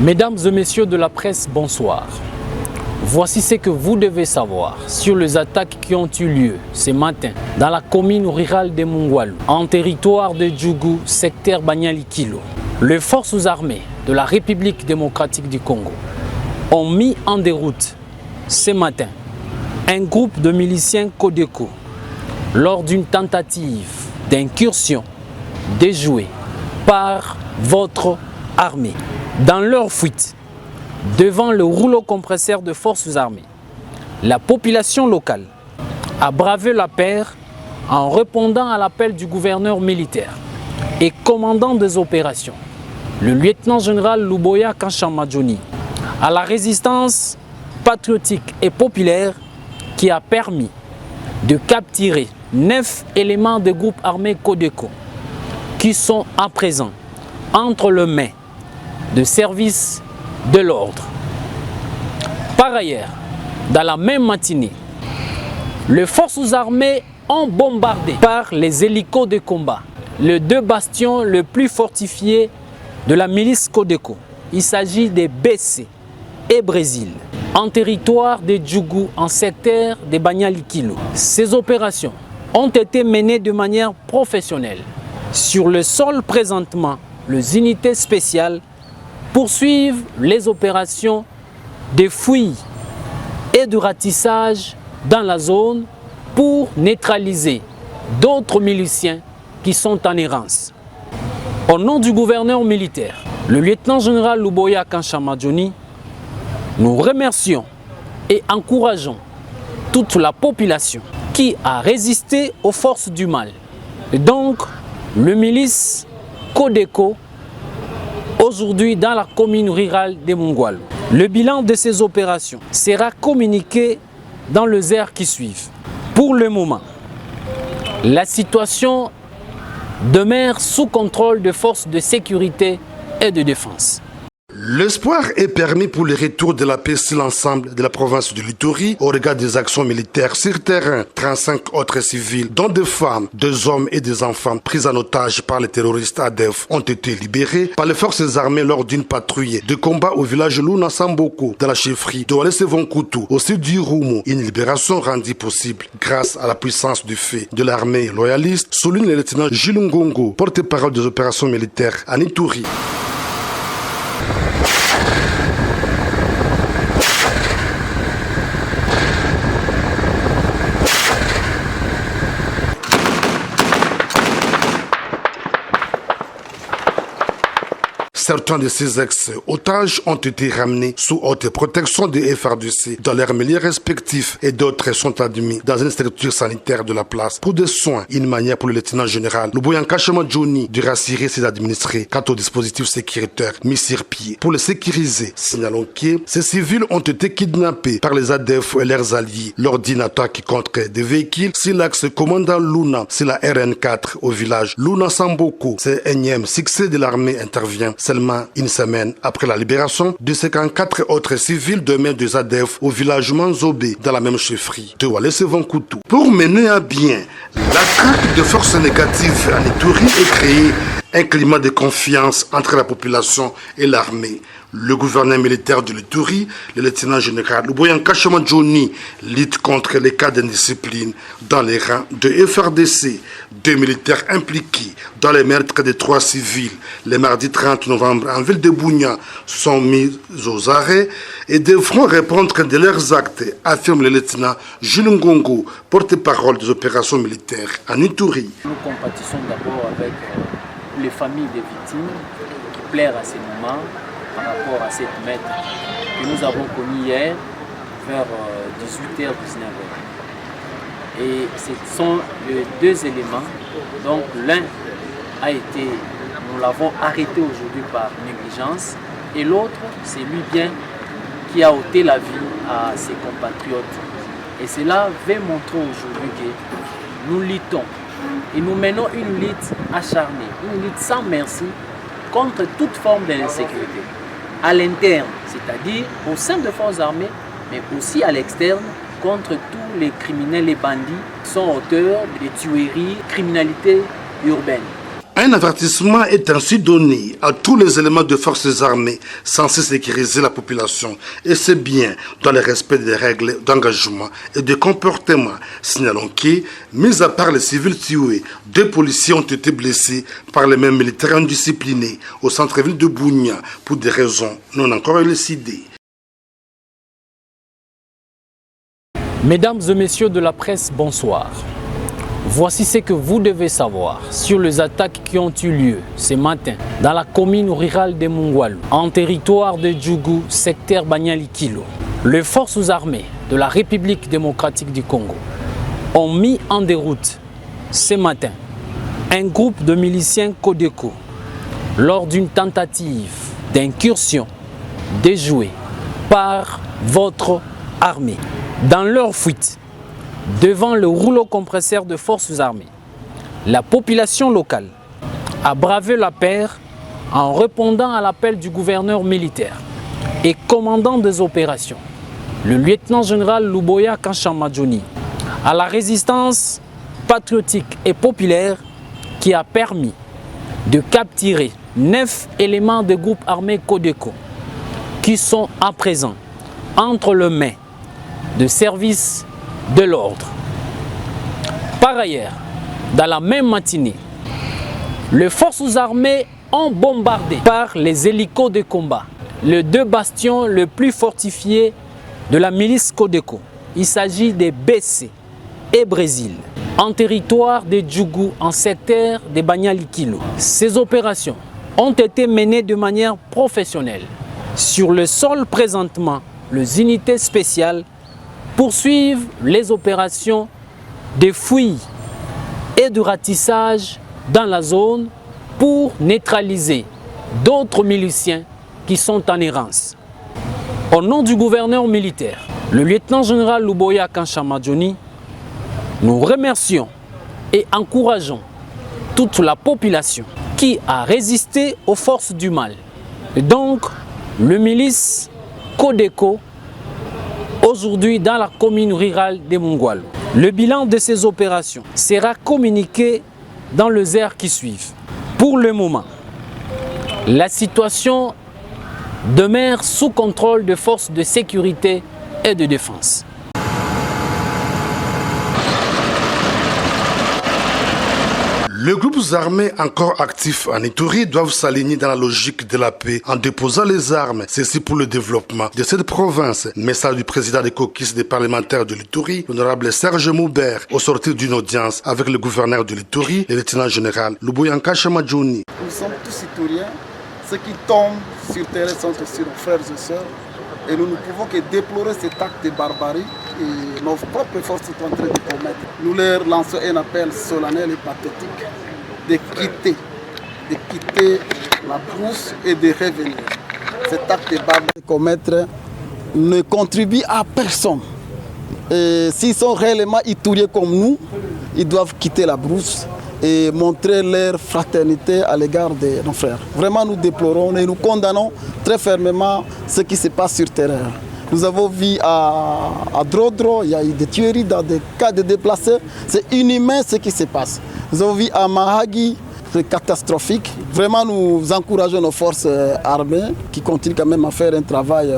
Mesdames et messieurs de la presse, bonsoir. Voici ce que vous devez savoir sur les attaques qui ont eu lieu ce matin dans la commune rurale de Mungwalu, en territoire de Djougou, secteur Banyali-Kilo. Les forces armées de la République démocratique du Congo ont mis en déroute ce matin un groupe de miliciens Codeco lors d'une tentative d'incursion déjouée par votre armée. Dans leur fuite, devant le rouleau compresseur de forces armées, la population locale a bravé la paire en répondant à l'appel du gouverneur militaire et commandant des opérations, le lieutenant-général Luboya Kanshamadjoni, à la résistance patriotique et populaire qui a permis de capturer 9 éléments de groupes armés Codeco qui sont à présent entre les mains de services de l'ordre. Par ailleurs, dans la même matinée, les forces armées ont bombardé par les hélicos de combat les 2 bastions les plus fortifiés de la milice Codeco. Il s'agit de BC et Brésil, en territoire de Djougou, en secteur de Banyali-Kilo. Ces opérations ont été menées de manière professionnelle. Sur le sol présentement, les unités spéciales poursuivent les opérations de fouilles et de ratissage dans la zone pour neutraliser d'autres miliciens qui sont en errance. Au nom du gouverneur militaire, le lieutenant-général Luboya Kanshamadjoni, nous remercions et encourageons toute la population qui a résisté aux forces du mal. Et donc, le milice Codeco, aujourd'hui dans la commune rurale de Mungwalu. Le bilan de ces opérations sera communiqué dans les heures qui suivent. Pour le moment, la situation demeure sous contrôle des forces de sécurité et de défense. L'espoir est permis pour le retour de la paix sur l'ensemble de la province de l'Ituri au regard des actions militaires sur terrain. 35 autres civils, dont des femmes, des hommes et des enfants pris en otage par les terroristes ADF, ont été libérés par les forces armées lors d'une patrouille de combat au village Luna Samboko, dans la chefferie de Walese-Vonkutu, au sud du Roumo. Une libération rendue possible grâce à la puissance du fait de l'armée loyaliste, souligne le lieutenant Gilles Ngongo, porte-parole des opérations militaires en Ituri. Certains de ces ex-otages ont été ramenés sous haute protection des FARDC dans leurs milieux respectifs et d'autres sont admis dans une structure sanitaire de la place pour des soins. Une manière pour le lieutenant-général Luboya Kanshamadjoni de rassurer ses administrés quant au dispositif sécuritaire mis sur pied pour les sécuriser. Signalons que ces civils ont été kidnappés par les ADF et leurs alliés lors d'une attaque contre des véhicules sur l'axe commandant Luna, c'est la RN4 au village Luna Samboko. Ce énième succès de l'armée intervient seulement une semaine après la libération de 54 autres civils de main des ADF au village Manzobé dans la même chefferie de Walese-Vonkutu. Pour mener à bien la traque de forces négatives en Ituri et créer un climat de confiance entre la population et l'armée, le gouverneur militaire de l'Ituri, le lieutenant-général Luboya Kanshamadjoni, lutte contre les cas d'indiscipline dans les rangs de FARDC. 2 militaires impliqués dans les meurtres de 3 civils le mardi 30 novembre en ville de Bunia sont mis aux arrêts et devront répondre de leurs actes, affirme le lieutenant Gilles Ngongo, porte-parole des opérations militaires en Ituri. Nous compatissons d'abord avec les familles des victimes qui pleurent à ces moments par rapport à cette maître que nous avons connue hier vers 18h, 19h. Et ce sont les 2 éléments. Donc l'un a été, nous l'avons arrêté aujourd'hui par négligence et l'autre, c'est lui bien qui a ôté la vie à ses compatriotes. Et cela veut montrer aujourd'hui que nous luttons et nous menons une lutte acharnée, une lutte sans merci contre toute forme d'insécurité. À l'interne, c'est-à-dire au sein des forces armées, mais aussi à l'externe, contre tous les criminels et bandits qui sont auteurs de tueries, criminalité urbaine. Un avertissement est ainsi donné à tous les éléments de forces armées censés sécuriser la population, et c'est bien dans le respect des règles d'engagement et de comportement. Signalons que, mis à part les civils tués, 2 policiers ont été blessés par les mêmes militaires indisciplinés au centre-ville de Bunia pour des raisons non encore élucidées. Mesdames et messieurs de la presse, bonsoir. Voici ce que vous devez savoir sur les attaques qui ont eu lieu ce matin dans la commune rurale de Mungwalu, en territoire de Djougou, secteur Banyalikilo. Les forces armées de la République démocratique du Congo ont mis en déroute ce matin un groupe de miliciens Codeco lors d'une tentative d'incursion déjouée par votre armée. Dans leur fuite, devant le rouleau compresseur de forces armées, la population locale a bravé la paire en répondant à l'appel du gouverneur militaire et commandant des opérations, le lieutenant-général Luboya Kanchamadjoni, à la résistance patriotique et populaire qui a permis de capturer 9 éléments de groupes armés Codeco qui sont à présent entre les mains de services de l'ordre. Par ailleurs, dans la même matinée, les forces armées ont bombardé par les hélicos de combat les 2 bastions les plus fortifiés de la milice Codeco. Il s'agit des BC et Brésil, en territoire de Djougou, en secteur de Banyalikilo. Ces opérations ont été menées de manière professionnelle. Sur le sol présentement, les unités spéciales poursuivent les opérations de fouilles et de ratissage dans la zone pour neutraliser d'autres miliciens qui sont en errance. Au nom du gouverneur militaire, le lieutenant-général Luboya Kanchamadjoni, nous remercions et encourageons toute la population qui a résisté aux forces du mal. Et donc, le milice Codeco, aujourd'hui dans la commune rurale de Mungwalu. Le bilan de ces opérations sera communiqué dans les heures qui suivent. Pour le moment, la situation demeure sous contrôle des forces de sécurité et de défense. Les groupes armés encore actifs en Ituri doivent s'aligner dans la logique de la paix en déposant les armes. Ceci pour le développement de cette province. Message du président des caucus des parlementaires de l'Ituri, l'honorable Serge Moubert, au sortir d'une audience avec le gouverneur de l'Ituri, le lieutenant-général Luboya Kanchamadjoni. Nous sommes tous Ituriens. Ceux qui tombent sur terrain sont aussi nos frères et sœurs. Et nous ne pouvons que déplorer cet acte de barbarie que nos propres forces sont en train de commettre. Nous leur lançons un appel solennel et pathétique de quitter la brousse et de revenir. Cet acte de barbarie de commettre ne contribue à personne. Et s'ils sont réellement Ituriens comme nous, ils doivent quitter la brousse et montrer leur fraternité à l'égard de nos frères. Vraiment, nous déplorons et nous condamnons très fermement ce qui se passe sur terrain. Nous avons vu à Drodro, il y a eu des tueries dans des cas de déplacés. C'est inhumain ce qui se passe. Nous avons vu à Mahagi, c'est catastrophique. Vraiment, nous encourageons nos forces armées qui continuent quand même à faire un travail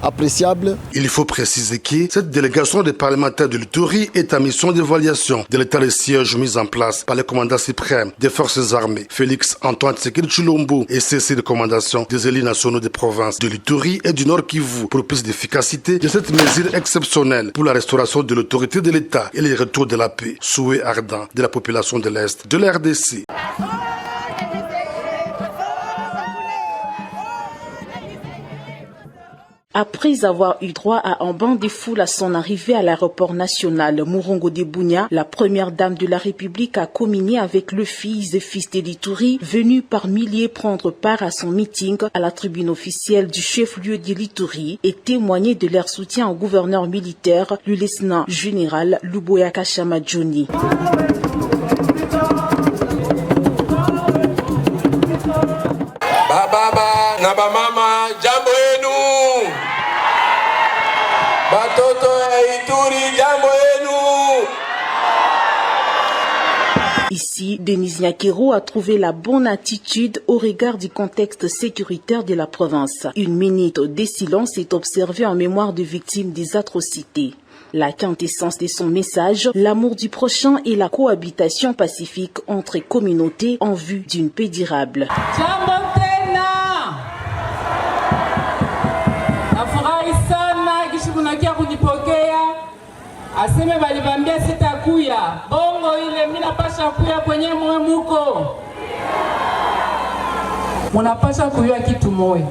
appréciable. Il faut préciser que cette délégation des parlementaires de l'Ituri est en mission d'évaluation de l'état de siège mis en place par le commandant suprême des forces armées, Félix Antoine Tshisekedi Tshilombo, et ceci de commandation des élus nationaux des provinces de l'Ituri et du Nord Kivu pour plus d'efficacité de cette mesure exceptionnelle pour la restauration de l'autorité de l'État et le retour de la paix, souhait ardent de la population de l'Est de la RDC. Après avoir eu droit à un banc de foule à son arrivée à l'aéroport national Murongo de Bunia, la première dame de la République a communié avec le fils de l'Ituri, venu par milliers prendre part à son meeting à la tribune officielle du chef-lieu de l'Ituri et témoigner de leur soutien au gouverneur militaire, le lieutenant général Luboya Kanchamadjoni. Baba na mama jambo yenu. Batoto ya Ituri jambo yenu. Ici, Denise Nyakero a trouvé la bonne attitude au regard du contexte sécuritaire de la province. Une minute de silence est observée en mémoire des victimes des atrocités. La quintessence de son message, l'amour du prochain et la cohabitation pacifique entre communautés en vue d'une paix durable. Aseme balibambia sitakuya bongo ile mina pasha kuya kwenye moyo muko munapasha kuyua kitu moyo,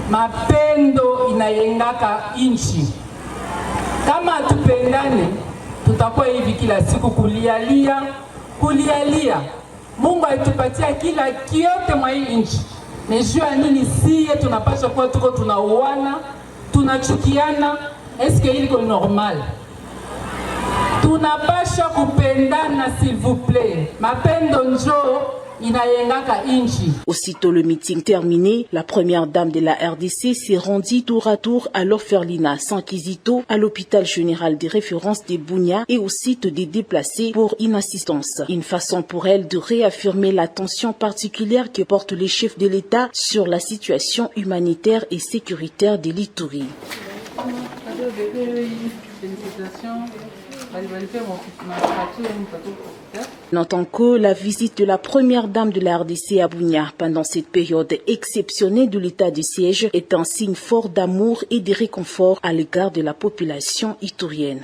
mapendo inayengaka inchi. Kama tupendane tutakuwa hivi kila siku kulialia. Mungu alitupatia kila kiote mwa hii inchi. Nejua nini siye tunapasha kuwa tuko tunauana, tunachukiana? Eske iliko normal? Tunapasha kupendana s'il vous plaît. Mapendo njo inayengaka inchi. Aussitôt le meeting terminé, la première dame de la RDC s'est rendue tour à tour à l'orphelinat Sankizito, à l'hôpital général de référence de Bunia et au site des déplacés pour une assistance. Une façon pour elle de réaffirmer l'attention particulière que portent les chefs de l'État sur la situation humanitaire et sécuritaire de l'Ituri. Notons que la visite de la première dame de la RDC à Bunia pendant cette période exceptionnelle de l'état de siège est un signe fort d'amour et de réconfort à l'égard de la population iturienne.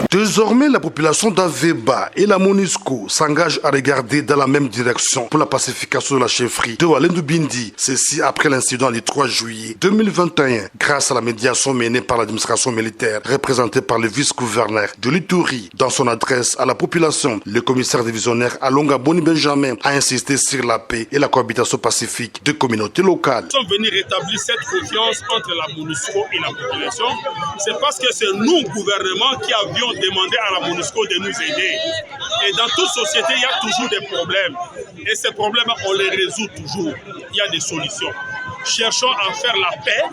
Désormais, la population d'Aveba et la MONUSCO s'engagent à regarder dans la même direction pour la pacification de la chefferie de Walendu Bindi. Ceci après l'incident du 3 juillet 2021, grâce à la médiation menée par l'administration militaire, représentée par le vice-gouverneur de l'Ituri. Dans son adresse à la population, le commissaire divisionnaire Alonga Boni Benjamin a insisté sur la paix et la cohabitation pacifique des communautés locales. Nous sommes venus rétablir cette confiance entre la MONUSCO et la population. C'est parce que c'est nous, gouvernement, qui avions demandé à la MONUSCO de nous aider. Et dans toute société, il y a toujours des problèmes. Et ces problèmes, on les résout toujours. Il y a des solutions. Cherchons à faire la paix,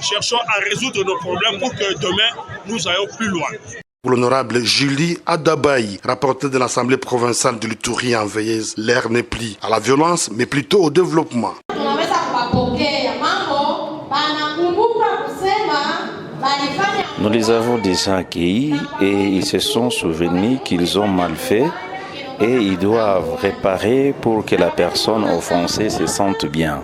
cherchons à résoudre nos problèmes pour que demain, nous ayons plus loin. Pour l'honorable Julie Adabaï, rapporteur de l'Assemblée provinciale de l'Ituri en veilleuse, l'ère n'est plus à la violence, mais plutôt au développement. Nous les avons déjà accueillis et ils se sont souvenus qu'ils ont mal fait et ils doivent réparer pour que la personne offensée se sente bien.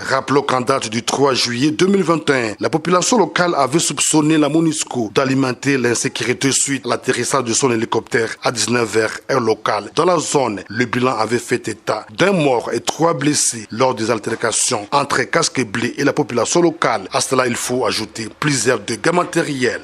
Rappelons qu'en date du 3 juillet 2021, la population locale avait soupçonné la MONUSCO d'alimenter l'insécurité suite à l'atterrissage de son hélicoptère à 19h heure locale. Dans la zone, le bilan avait fait état d'un mort et 3 blessés lors des altercations entre Casque Blé et la population locale. À cela, il faut ajouter plusieurs dégâts matériels.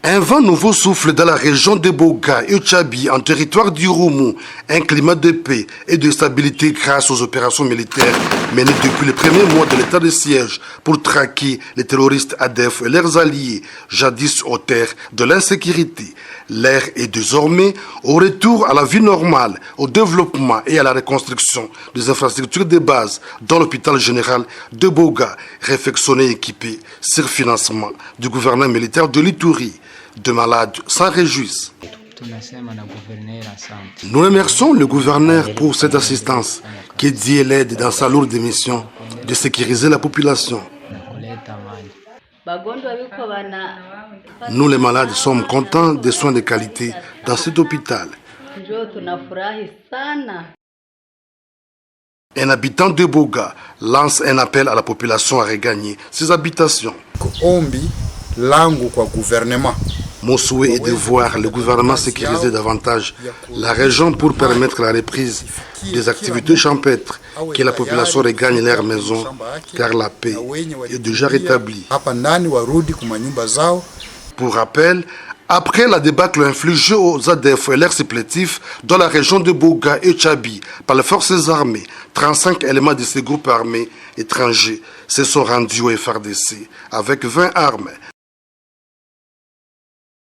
Un vent nouveau souffle dans la région de Boga et Tchabi, en territoire du Roumou. Un climat de paix et de stabilité grâce aux opérations militaires menées depuis les premiers mois de l'état de siège pour traquer les terroristes ADF et leurs alliés, jadis auteurs de l'insécurité. L'ère est désormais au retour à la vie normale, au développement et à la reconstruction des infrastructures de base dans l'hôpital général de Boga, réfectionné et équipé sur financement du gouvernement militaire de l'Ituri. De malades s'en réjouissent. Nous remercions le gouverneur pour cette assistance qui dit l'aide dans sa lourde mission de sécuriser la population. Nous les malades sommes contents des soins de qualité dans cet hôpital. Un habitant de Boga lance un appel à la population à regagner ses habitations. Mon souhait est de voir le gouvernement sécuriser davantage la région pour permettre la reprise des activités champêtres, que la population regagne leur maison, car la paix est déjà rétablie. Pour rappel, après la débâcle infligée aux ADF et leurs supplétifs dans la région de Boga et Tchabi par les forces armées, 35 éléments de ces groupes armés étrangers se sont rendus au FRDC avec 20 armes.